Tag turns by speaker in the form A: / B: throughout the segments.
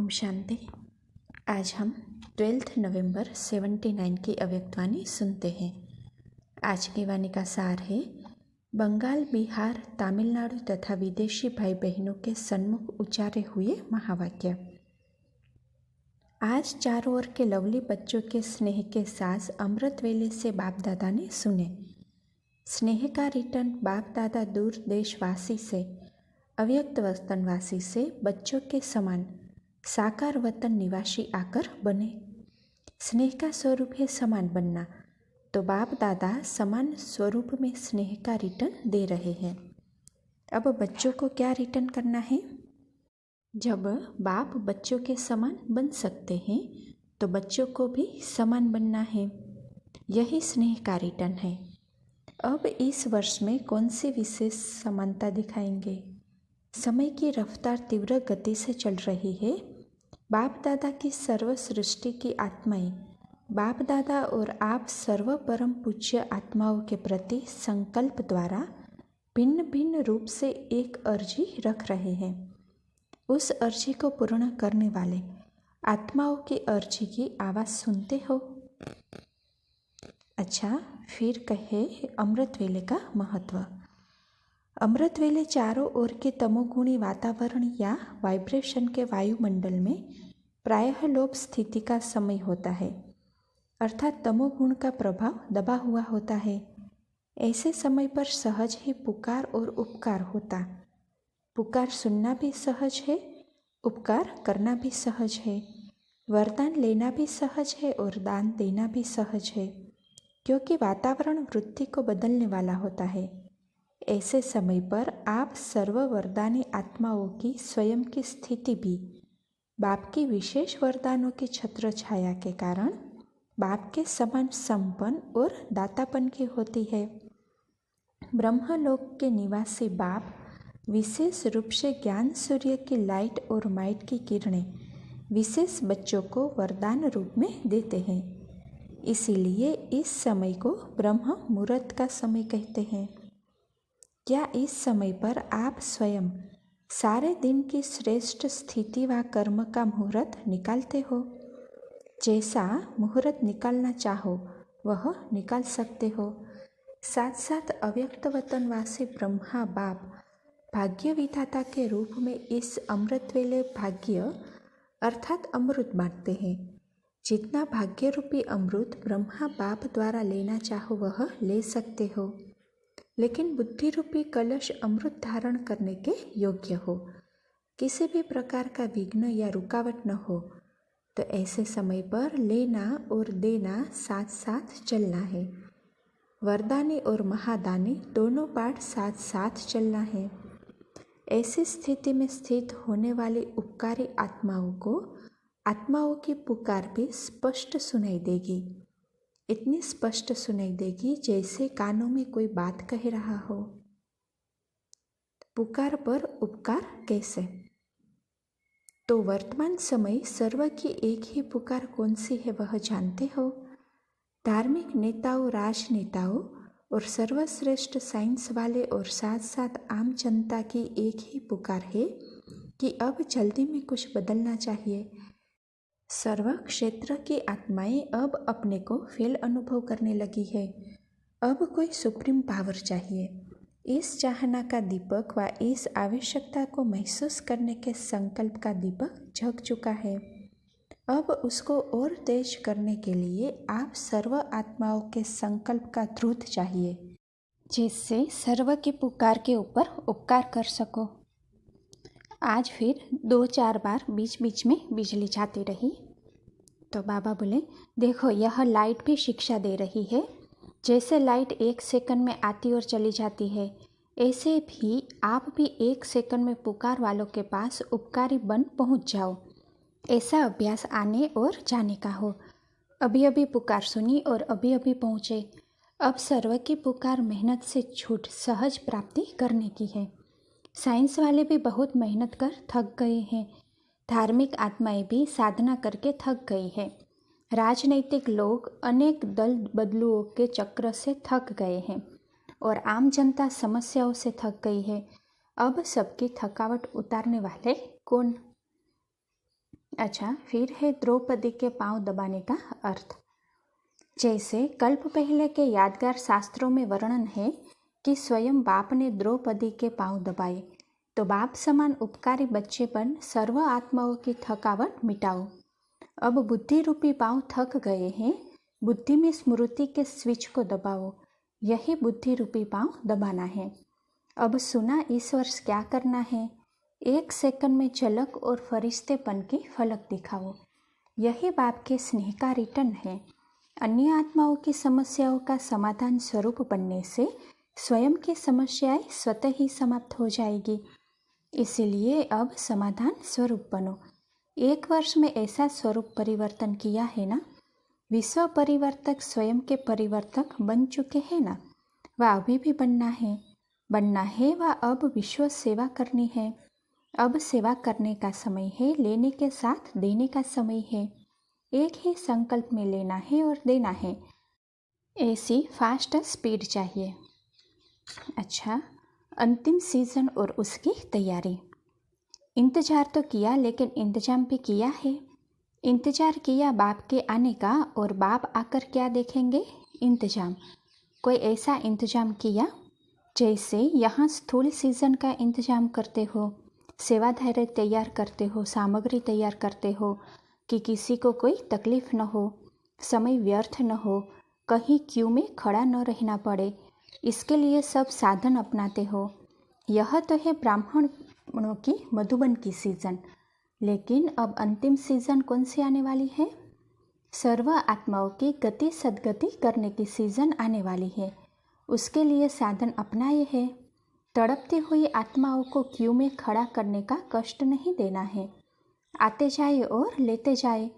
A: ओम शांति। आज हम 12 नवंबर 79 की अव्यक्तवाणी सुनते हैं। आज की वाणी का सार है बंगाल, बिहार, तमिलनाडु तथा विदेशी भाई बहनों के सन्मुख उच्चारे हुए महावाक्य। आज चारों ओर के लवली बच्चों के स्नेह के साथ अमृत वेले से बाप दादा ने सुने। स्नेह का रिटर्न बाप दादा दूर देशवासी से, अव्यक्त वतनवासी से बच्चों के समान साकार वतन निवासी आकर बने। स्नेह का स्वरूप है समान बनना, तो बाप दादा समान स्वरूप में स्नेह का रिटर्न दे रहे हैं। अब बच्चों को क्या रिटर्न करना है? जब बाप बच्चों के समान बन सकते हैं तो बच्चों को भी समान बनना है। यही स्नेह का रिटर्न है। अब इस वर्ष में कौन सी विशेष समानता दिखाएंगे? समय की रफ्तार तीव्र गति से चल रही है। बाप दादा की सर्व सृष्टि की आत्माएं, बाप दादा और आप सर्व परम पूज्य आत्माओं के प्रति संकल्प द्वारा भिन्न भिन्न रूप से एक अर्जी रख रहे हैं। उस अर्जी को पूर्ण करने वाले आत्माओं की अर्जी की आवाज़ सुनते हो। अच्छा, फिर कहे अमृत वेले का महत्व। अमृत वेले चारों ओर के तमोगुणी वातावरण या वाइब्रेशन के वायुमंडल में प्रायः लोप स्थिति का समय होता है, अर्थात तमोगुण का प्रभाव दबा हुआ होता है। ऐसे समय पर सहज ही पुकार और उपकार होता। पुकार सुनना भी सहज है, उपकार करना भी सहज है, वरदान लेना भी सहज है और दान देना भी सहज है, क्योंकि वातावरण वृत्ति को बदलने वाला होता है। ऐसे समय पर आप सर्व वरदानी आत्माओं की स्वयं की स्थिति भी बाप की विशेष वरदानों की छत्र छाया के कारण बाप के समान संपन्न और दातापन की होती है। ब्रह्मलोक के निवासी बाप विशेष रूप से ज्ञान सूर्य की लाइट और माइट की किरणें विशेष बच्चों को वरदान रूप में देते हैं। इसीलिए इस समय को ब्रह्म मुहूर्त का समय कहते हैं। क्या इस समय पर आप स्वयं सारे दिन की श्रेष्ठ स्थिति व कर्म का मुहूर्त निकालते हो? जैसा मुहूर्त निकालना चाहो वह निकाल सकते हो। साथ साथ अव्यक्त वतनवासी ब्रह्मा बाप भाग्य विधाता के रूप में इस अमृत वेले भाग्य अर्थात अमृत बांटते हैं। जितना भाग्य रूपी अमृत ब्रह्मा बाप द्वारा लेना चाहो वह ले सकते हो, लेकिन बुद्धि रूपी कलश अमृत धारण करने के योग्य हो, किसी भी प्रकार का विघ्न या रुकावट न हो। तो ऐसे समय पर लेना और देना साथ साथ चलना है। वरदानी और महादानी दोनों पाठ साथ साथ चलना है। ऐसी स्थिति में स्थित होने वाली उपकारी आत्माओं की पुकार भी स्पष्ट सुनाई देगी। इतनी स्पष्ट सुनाई देगी जैसे कानों में कोई बात कह रहा हो। पुकार पर उपकार कैसे? तो वर्तमान समय सर्व की एक ही पुकार कौन सी है वह जानते हो? धार्मिक नेताओं, राजनेताओं और सर्वश्रेष्ठ साइंस वाले और साथ साथ आम जनता की एक ही पुकार है कि अब जल्दी में कुछ बदलना चाहिए। सर्व क्षेत्र की आत्माएं अब अपने को फेल अनुभव करने लगी है। अब कोई सुप्रीम पावर चाहिए। इस चाहना का दीपक व इस आवश्यकता को महसूस करने के संकल्प का दीपक जग चुका है। अब उसको और तेज करने के लिए आप सर्व आत्माओं के संकल्प का द्रुत चाहिए, जिससे सर्व की पुकार के ऊपर उपकार कर सको। आज फिर 2-4 बार बीच बीच में बिजली जाती रही तो बाबा बोले, देखो यह लाइट भी शिक्षा दे रही है। जैसे लाइट 1 सेकंड में आती और चली जाती है, ऐसे भी आप भी 1 सेकंड में पुकार वालों के पास उपकारी बन पहुंच जाओ। ऐसा अभ्यास आने और जाने का हो। अभी अभी पुकार सुनी और अभी अभी पहुँचे। अब सर्व की पुकार मेहनत से छूट सहज प्राप्ति करने की है। साइंस वाले भी बहुत मेहनत कर थक गए हैं। धार्मिक आत्माएं भी साधना करके थक गई है। राजनैतिक लोग अनेक दल बदलुओं के चक्र से थक गए हैं और आम जनता समस्याओं से थक गई है। अब सबकी थकावट उतारने वाले कौन? अच्छा, फिर है द्रौपदी के पांव दबाने का अर्थ। जैसे कल्प पहले के यादगार शास्त्रों में वर्णन है कि स्वयं बाप ने द्रौपदी के पांव दबाए, तो बाप समान उपकारी बच्चेपन सर्व आत्माओं की थकावट मिटाओ। अब बुद्धि रूपी पांव थक गए हैं, बुद्धि में स्मृति के स्विच को दबाओ, यही बुद्धि रूपी पांव दबाना है। अब सुना इस वर्ष क्या करना है, 1 सेकंड में झलक और फरिश्तेपन की फलक दिखाओ, यही बाप के स्नेह का रिटर्न है। अन्य आत्माओं की समस्याओं का समाधान स्वरूप बनने से स्वयं की समस्याएं स्वतः ही समाप्त हो जाएगी। इसीलिए अब समाधान स्वरूप बनो। 1 वर्ष में ऐसा स्वरूप परिवर्तन किया है ना। विश्व परिवर्तक स्वयं के परिवर्तक बन चुके हैं ना। वह अभी भी बनना है व अब विश्व सेवा करनी है। अब सेवा करने का समय है, लेने के साथ देने का समय है। एक ही संकल्प में लेना है और देना है, ऐसी फास्ट स्पीड चाहिए। अच्छा, अंतिम सीजन और उसकी तैयारी। इंतजार तो किया, लेकिन इंतजाम भी किया है। इंतजार किया बाप के आने का, और बाप आकर क्या देखेंगे, इंतजाम। कोई ऐसा इंतजाम किया जैसे यहाँ स्थूल सीजन का इंतजाम करते हो, सेवाधारे तैयार करते हो, सामग्री तैयार करते हो कि किसी को कोई तकलीफ न हो, समय व्यर्थ न हो, कहीं क्यू में खड़ा न रहना पड़े, इसके लिए सब साधन अपनाते हो। यह तो है ब्राह्मणों की मधुबन की सीजन। लेकिन अब अंतिम सीजन कौन सी आने वाली है? सर्व आत्माओं की गति सद्गति करने की सीजन आने वाली है। उसके लिए साधन अपनाए हैं। तड़पती हुई आत्माओं को क्यू में खड़ा करने का कष्ट नहीं देना है। आते जाए और लेते जाए।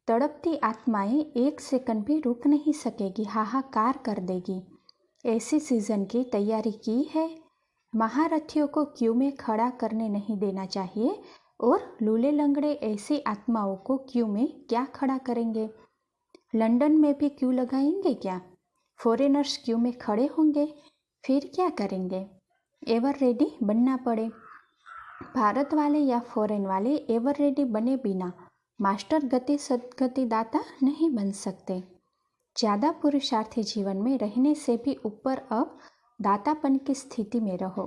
A: तड़पती आत्माएं 1 सेकंड भी रुक नहीं सकेगी, हाहाकार कर देगी। ऐसी सीजन की तैयारी की है। महारथियों को क्यू में खड़ा करने नहीं देना चाहिए, और लूले लंगड़े ऐसी आत्माओं को क्यू में क्या खड़ा करेंगे? लंदन में भी क्यू लगाएंगे क्या? फॉरेनर्स क्यू में खड़े होंगे, फिर क्या करेंगे? एवर रेडी बनना पड़े। भारत वाले या फॉरेन वाले एवर रेडी बने बिना मास्टर गति सद्गति दाता नहीं बन सकते। ज़्यादा पुरुषार्थी जीवन में रहने से भी ऊपर अब दातापन की स्थिति में रहो।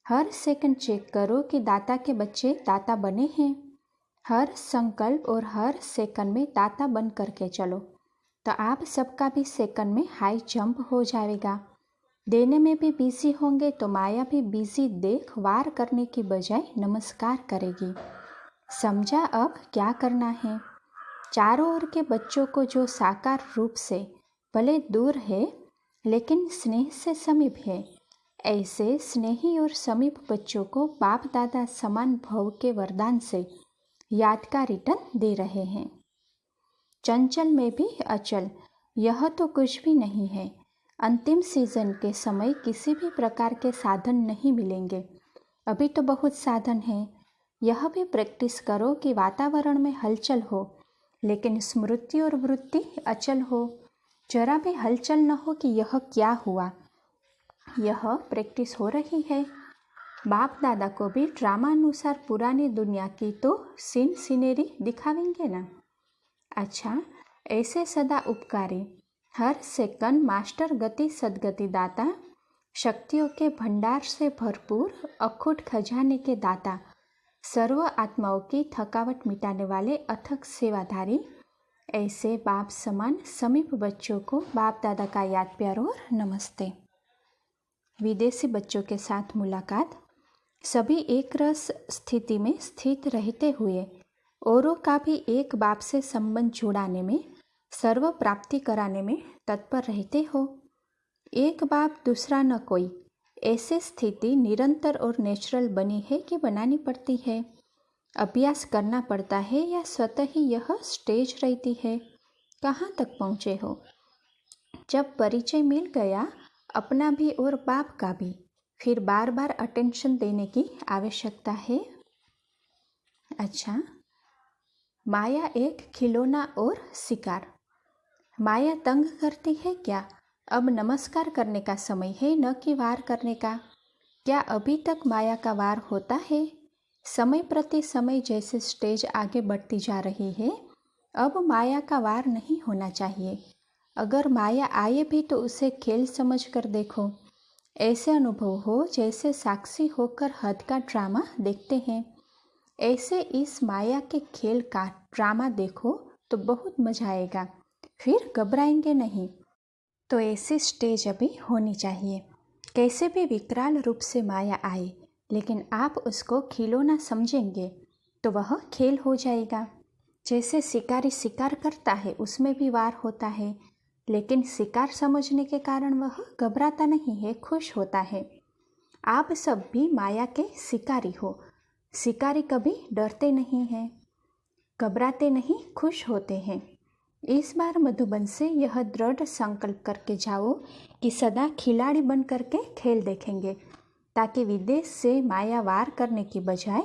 A: हर सेकंड चेक करो कि दाता के बच्चे दाता बने हैं। हर संकल्प और हर सेकंड में दाता बन करके चलो, तो आप सबका भी सेकंड में हाई जंप हो जाएगा। देने में भी बिजी होंगे तो माया भी बिजी देख वार करने की बजाय नमस्कार करेगी। समझा अब क्या करना है? चारों ओर के बच्चों को जो साकार रूप से भले दूर है लेकिन स्नेह से समीप है, ऐसे स्नेही और समीप बच्चों को बाप दादा समान भव के वरदान से याद का रिटर्न दे रहे हैं। चंचल में भी अचल, यह तो कुछ भी नहीं है। अंतिम सीजन के समय किसी भी प्रकार के साधन नहीं मिलेंगे। अभी तो बहुत साधन हैं। यह भी प्रैक्टिस करो कि वातावरण में हलचल हो, लेकिन स्मृति और वृत्ति अचल हो। जरा भी हलचल न हो कि यह क्या हुआ। यह प्रैक्टिस हो रही है। बाप दादा को भी ड्रामा अनुसार पुरानी दुनिया की तो सीन सीनेरी दिखावेंगे ना। अच्छा, ऐसे सदा उपकारी, हर सेकंड मास्टर गति सद्गति दाता, शक्तियों के भंडार से भरपूर अखूट खजाने के दाता, सर्व आत्माओं की थकावट मिटाने वाले अथक सेवाधारी, ऐसे बाप समान समीप बच्चों को बाप दादा का याद प्यार और नमस्ते। विदेशी बच्चों के साथ मुलाकात। सभी एक रस स्थिति में स्थित रहते हुए औरों का भी एक बाप से संबंध जुड़ाने में, सर्व प्राप्ति कराने में तत्पर रहते हो। एक बाप दूसरा न कोई, ऐसी स्थिति निरंतर और नेचुरल बनी है कि बनानी पड़ती है? अभ्यास करना पड़ता है या स्वतः ही यह स्टेज रहती है? कहाँ तक पहुँचे हो? जब परिचय मिल गया अपना भी और बाप का भी, फिर बार बार अटेंशन देने की आवश्यकता है। अच्छा, माया एक खिलौना और शिकार। माया तंग करती है क्या? अब नमस्कार करने का समय है, न कि वार करने का। क्या अभी तक माया का वार होता है? समय प्रति समय जैसे स्टेज आगे बढ़ती जा रही है, अब माया का वार नहीं होना चाहिए। अगर माया आए भी तो उसे खेल समझकर देखो। ऐसे अनुभव हो जैसे साक्षी होकर हद का ड्रामा देखते हैं। ऐसे इस माया के खेल का ड्रामा देखो तो बहुत मजा आएगा, फिर घबराएंगे नहीं। तो ऐसी स्टेज अभी होनी चाहिए। कैसे भी विकराल रूप से माया आए, लेकिन आप उसको खिलौना समझेंगे तो वह खेल हो जाएगा। जैसे शिकारी शिकार करता है, उसमें भी वार होता है, लेकिन शिकार समझने के कारण वह घबराता नहीं है, खुश होता है। आप सब भी माया के शिकारी हो। शिकारी कभी डरते नहीं हैं, घबराते नहीं, खुश होते हैं। इस बार मधुबन से यह दृढ़ संकल्प करके जाओ कि सदा खिलाड़ी बन करके खेल देखेंगे, ताकि विदेश से माया वार करने की बजाय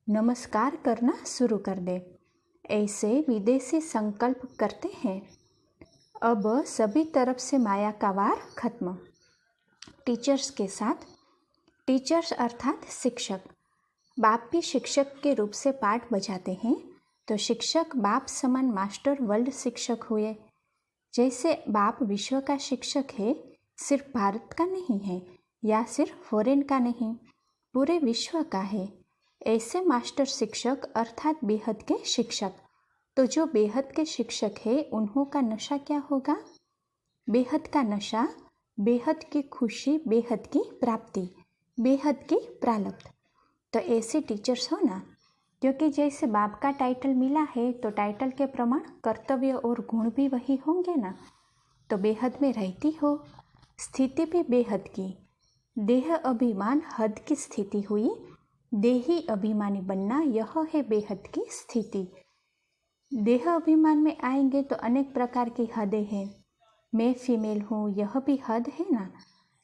A: नमस्कार करना शुरू कर दे। ऐसे विदेशी संकल्प करते हैं। अब सभी तरफ से माया का वार खत्म। टीचर्स के साथ, टीचर्स अर्थात शिक्षक। बाप भी शिक्षक के रूप से पाठ बजाते हैं, तो शिक्षक बाप समान मास्टर वर्ल्ड शिक्षक हुए। जैसे बाप विश्व का शिक्षक है, सिर्फ भारत का नहीं है या सिर्फ फॉरेन का नहीं, पूरे विश्व का है। ऐसे मास्टर शिक्षक अर्थात बेहद के शिक्षक। तो जो बेहद के शिक्षक है, उन्हों का नशा क्या होगा? बेहद का नशा, बेहद की खुशी, बेहद की प्राप्ति, बेहद की प्रारब्ध। तो ऐसे टीचर्स हो ना, क्योंकि जैसे बाप का टाइटल मिला है तो टाइटल के प्रमाण कर्तव्य और गुण भी वही होंगे ना। तो बेहद में रहती हो, स्थिति भी बेहद की। देह अभिमान हद की स्थिति हुई, देही अभिमानी बनना यह है बेहद की स्थिति। देह अभिमान में आएंगे तो अनेक प्रकार की हदें हैं। मैं फीमेल हूँ, यह भी हद है ना।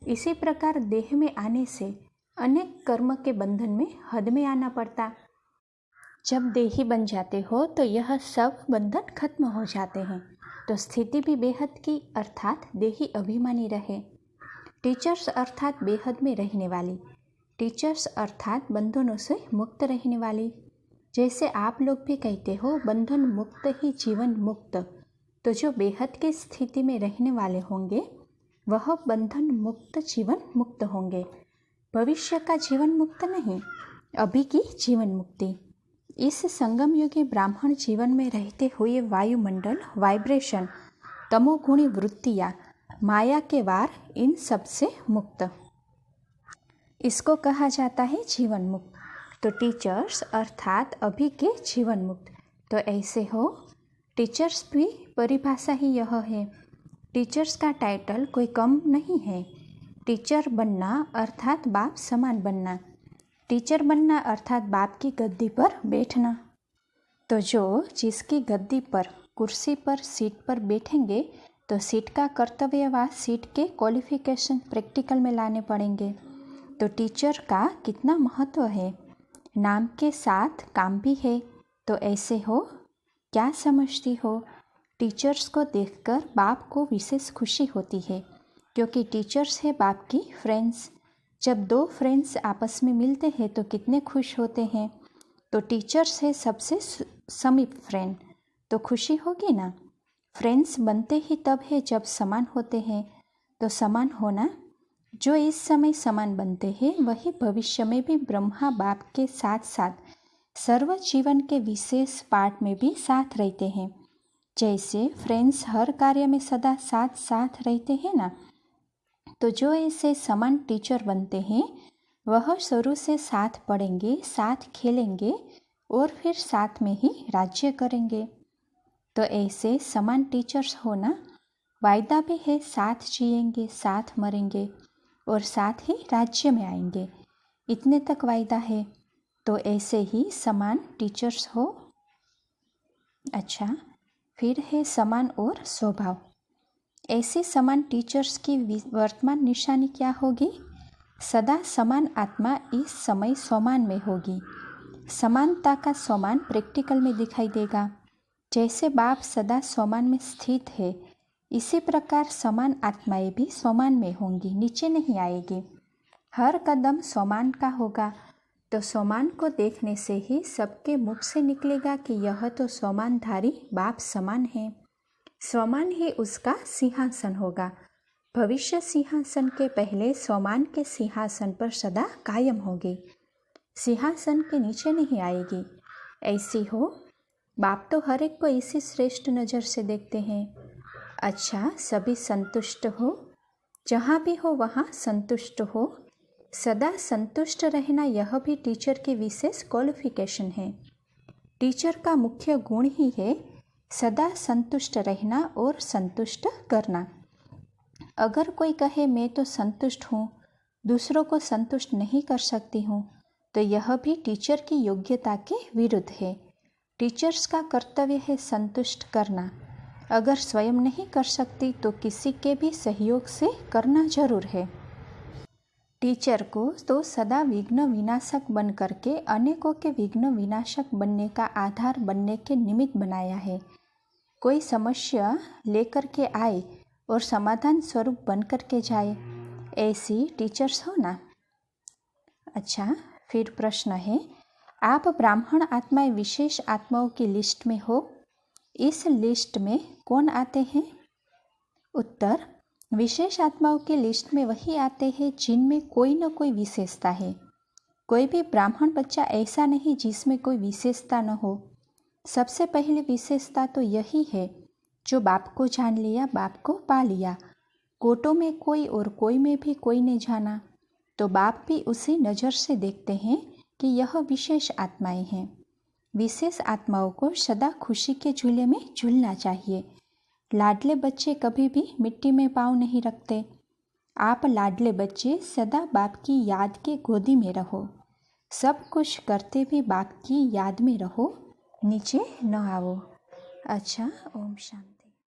A: इसी प्रकार देह में आने से अनेक कर्म के बंधन में हद में आना पड़ता। जब देही बन जाते हो तो यह सब बंधन खत्म हो जाते हैं। तो स्थिति भी बेहद की अर्थात देही अभिमानी रहे। टीचर्स अर्थात बेहद में रहने वाली, टीचर्स अर्थात बंधनों से मुक्त रहने वाली। जैसे आप लोग भी कहते हो बंधन मुक्त ही जीवन मुक्त, तो जो बेहद की स्थिति में रहने वाले होंगे वह बंधन मुक्त जीवन मुक्त होंगे। भविष्य का जीवन मुक्त नहीं, अभी की जीवन मुक्ति। इस संगम युगी ब्राह्मण जीवन में रहते हुए वायुमंडल, वाइब्रेशन, तमोगुणी वृत्तियाँ, माया के वार, इन सब से मुक्त, इसको कहा जाता है जीवन मुक्त। तो टीचर्स अर्थात अभी के जीवन मुक्त। तो ऐसे हो, टीचर्स भी परिभाषा ही यह है। टीचर्स का टाइटल कोई कम नहीं है। टीचर बनना अर्थात बाप समान बनना, टीचर बनना अर्थात बाप की गद्दी पर बैठना। तो जो जिसकी गद्दी पर, कुर्सी पर, सीट पर बैठेंगे तो सीट का कर्तव्य व सीट के क्वालिफिकेशन प्रैक्टिकल में लाने पड़ेंगे। तो टीचर का कितना महत्व है, नाम के साथ काम भी है। तो ऐसे हो, क्या समझती हो? टीचर्स को देखकर बाप को विशेष खुशी होती है, क्योंकि टीचर्स है बाप की फ्रेंड्स। जब दो फ्रेंड्स आपस में मिलते हैं तो कितने खुश होते हैं। तो टीचर्स है सबसे समीप फ्रेंड, तो खुशी होगी ना। फ्रेंड्स बनते ही तब है जब समान होते हैं। तो समान होना, जो इस समय समान बनते हैं वही भविष्य में भी ब्रह्मा बाप के साथ साथ सर्व जीवन के विशेष पार्ट में भी साथ रहते हैं। जैसे फ्रेंड्स हर कार्य में सदा साथ साथ रहते हैं ना, तो जो ऐसे समान टीचर बनते हैं वह शुरू से साथ पढ़ेंगे, साथ खेलेंगे और फिर साथ में ही राज्य करेंगे। तो ऐसे समान टीचर्स होना, वायदा भी है साथ जिएंगे, साथ मरेंगे और साथ ही राज्य में आएंगे, इतने तक वायदा है। तो ऐसे ही समान टीचर्स हो। अच्छा, फिर है समान और स्वभाव। ऐसे समान टीचर्स की वर्तमान निशानी क्या होगी? सदा समान आत्मा इस समय समान में होगी। समानता का समान प्रैक्टिकल में दिखाई देगा। जैसे बाप सदा समान में स्थित है, इसी प्रकार समान आत्माएं भी समान में होंगी, नीचे नहीं आएगी। हर कदम समान का होगा। तो सोमान को देखने से ही सबके मुख से निकलेगा कि यह तो सोमानधारी बाप समान है। सोमान ही उसका सिंहासन होगा। भविष्य सिंहासन के पहले सोमान के सिंहासन पर सदा कायम होगी, सिंहासन के नीचे नहीं आएगी। ऐसी हो। बाप तो हर एक को इसी श्रेष्ठ नज़र से देखते हैं। अच्छा, सभी संतुष्ट हो, जहाँ भी हो वहाँ संतुष्ट हो। सदा संतुष्ट रहना यह भी टीचर की विशेष क्वालिफिकेशन है। टीचर का मुख्य गुण ही है सदा संतुष्ट रहना और संतुष्ट करना। अगर कोई कहे मैं तो संतुष्ट हूँ, दूसरों को संतुष्ट नहीं कर सकती हूँ, तो यह भी टीचर की योग्यता के विरुद्ध है। टीचर्स का कर्तव्य है संतुष्ट करना। अगर स्वयं नहीं कर सकती तो किसी के भी सहयोग से करना जरूर है। टीचर को तो सदा विघ्न विनाशक बन करके अनेकों के विघ्न विनाशक बनने का आधार बनने के निमित्त बनाया है। कोई समस्या लेकर के आए और समाधान स्वरूप बन करके जाए, ऐसी टीचर्स हो ना। अच्छा, फिर प्रश्न है, आप ब्राह्मण आत्माएं विशेष आत्माओं की लिस्ट में हो। इस लिस्ट में कौन आते हैं? उत्तर, विशेष आत्माओं की लिस्ट में वही आते हैं जिनमें कोई न कोई विशेषता है। कोई भी ब्राह्मण बच्चा ऐसा नहीं जिसमें कोई विशेषता न हो। सबसे पहली विशेषता तो यही है, जो बाप को जान लिया, बाप को पा लिया। कोटों में कोई और कोई में भी कोई ने जाना, तो बाप भी उसी नज़र से देखते हैं कि यह विशेष आत्माएं हैं। विशेष आत्माओं को सदा खुशी के झूले में झूलना चाहिए। लाडले बच्चे कभी भी मिट्टी में पाँव नहीं रखते। आप लाडले बच्चे सदा बाप की याद के गोदी में रहो। सब कुछ करते भी बाप की याद में रहो, नीचे न आओ। अच्छा, ओम शांति।